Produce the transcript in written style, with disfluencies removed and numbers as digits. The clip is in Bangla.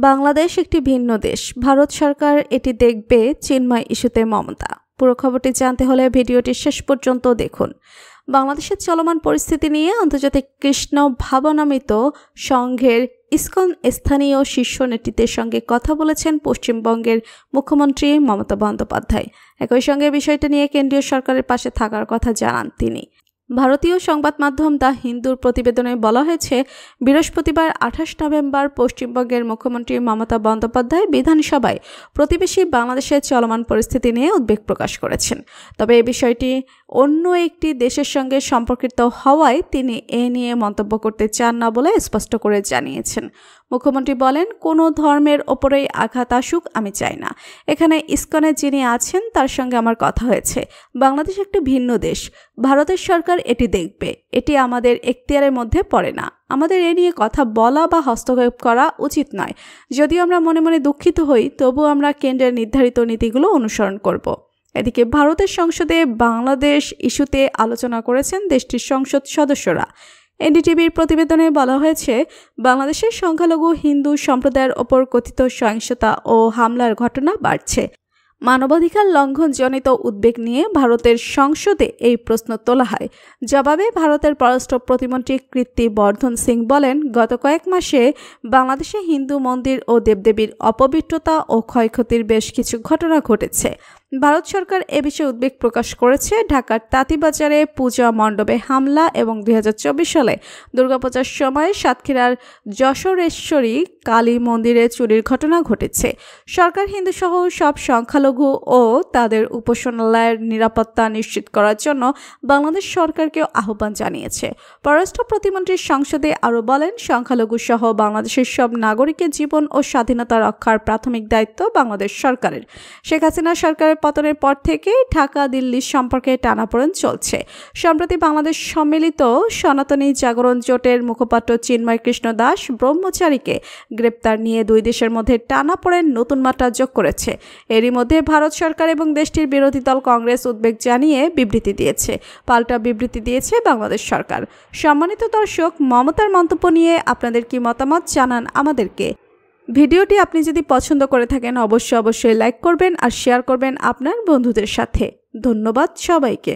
বাংলাদেশ একটি ভিন্ন দেশ। ভারত সরকার এটি দেখবে চিন্ময় ইস্যুতে মমতা। পুরো খবরটি জানতে হলে ভিডিওটি শেষ পর্যন্ত দেখুন। বাংলাদেশের চলমান পরিস্থিতি নিয়ে আন্তর্জাতিক কৃষ্ণ ভাবনামিত সংঘের ইসকন স্থানীয় শীর্ষ নেতৃত্বের সঙ্গে কথা বলেছেন পশ্চিমবঙ্গের মুখ্যমন্ত্রী মমতা বন্দ্যোপাধ্যায়। একই সঙ্গে বিষয়টি নিয়ে কেন্দ্রীয় সরকারের পাশে থাকার কথা জানান তিনি। ভারতীয় সংবাদ মাধ্যম দ্য হিন্দুর প্রতিবেদনে বলা হয়েছে, বৃহস্পতিবার 28 নভেম্বর পশ্চিমবঙ্গের মুখ্যমন্ত্রী মমতা বন্দ্যোপাধ্যায় বিধানসভায় প্রতিবেশী বাংলাদেশের চলমান পরিস্থিতি নিয়ে উদ্বেগ প্রকাশ করেছেন। তবে এই বিষয়টি অন্য একটি দেশের সঙ্গে সম্পর্কিত হওয়ায় তিনি এ নিয়ে মন্তব্য করতে চান না বলে স্পষ্ট করে জানিয়েছেন। মুখ্যমন্ত্রী বলেন, কোনো ধর্মের ওপরেই আঘাত আসুক আমি চাই না। এখানে ইসকনে যিনি আছেন তার সঙ্গে আমার কথা হয়েছে। বাংলাদেশ একটি ভিন্ন দেশ। ভারতের সরকার এটি দেখবে। এটি আমাদের এখতিয়ারের মধ্যে পড়ে না। আমাদের এ নিয়ে কথা বলা বা হস্তক্ষেপ করা উচিত নয়। যদিও আমরা মনে মনে দুঃখিত হই, তবু আমরা কেন্দ্রের নির্ধারিত নীতিগুলো অনুসরণ করব। এদিকে ভারতের সংসদে বাংলাদেশ ইস্যুতে আলোচনা করেছেন দেশটির সংসদ সদস্যরা। এনডিটিভির প্রতিবেদনে বলা হয়েছে, বাংলাদেশের সংখ্যালঘু হিন্দু সম্প্রদায়ের ওপর কথিত সহিংসতা ও হামলার ঘটনা বাড়ছে। মানবাধিকার লঙ্ঘনজনিত উদ্বেগ নিয়ে ভারতের সংসদে এই প্রশ্ন তোলা হয়। জবাবে ভারতের পররাষ্ট্র প্রতিমন্ত্রী কীর্তি বর্ধন সিং বলেন, গত কয়েক মাসে বাংলাদেশে হিন্দু মন্দির ও দেবদেবীর অপবিত্রতা ও ক্ষয়ক্ষতির বেশ কিছু ঘটনা ঘটেছে। ভারত সরকার এ বিষয়ে উদ্বেগ প্রকাশ করেছে। ঢাকার তাঁতিবাজারে পূজা মণ্ডপে হামলা এবং 2024 সালে দুর্গাপূজার সময় সাতক্ষীরার যশোরেশ্বরী কালী মন্দিরে চুরির ঘটনা ঘটেছে। সরকার হিন্দুসহ সব সংখ্যালঘু ও তাদের উপাসনালয়ের নিরাপত্তা নিশ্চিত করার জন্য বাংলাদেশ সরকারকে আহ্বান জানিয়েছে। পররাষ্ট্র প্রতিমন্ত্রী সংসদে আরও বলেন, সংখ্যালঘু সহ বাংলাদেশের সব নাগরিকের জীবন ও স্বাধীনতা রক্ষার প্রাথমিক দায়িত্ব বাংলাদেশ সরকারের। শেখ হাসিনা সরকারের পতনের পর থেকেই ঢাকা দিল্লির সম্পর্কে টানাপোড়েন চলছে। সম্প্রতি বাংলাদেশ সম্মিলিত সনাতনী জাগরণ জোটের মুখপাত্র চিন্ময় কৃষ্ণ দাস ব্রহ্মচারীকে গ্রেপ্তার নিয়ে দুই দেশের মধ্যে টানাপোড়েন নতুন মাত্রা যোগ করেছে। এরই মধ্যে ভারত সরকার এবং দেশটির বিরোধী দল কংগ্রেস উদ্বেগ জানিয়ে বিবৃতি দিয়েছে। পাল্টা বিবৃতি দিয়েছে বাংলাদেশ সরকার। সম্মানিত দর্শক, মমতার মন্তব্য নিয়ে আপনাদের কি মতামত জানান আমাদেরকে। ভিডিওটি আপনি যদি পছন্দ করে থাকেন অবশ্যই লাইক করবেন আর শেয়ার করবেন আপনার বন্ধুদের সাথে। ধন্যবাদ সবাইকে।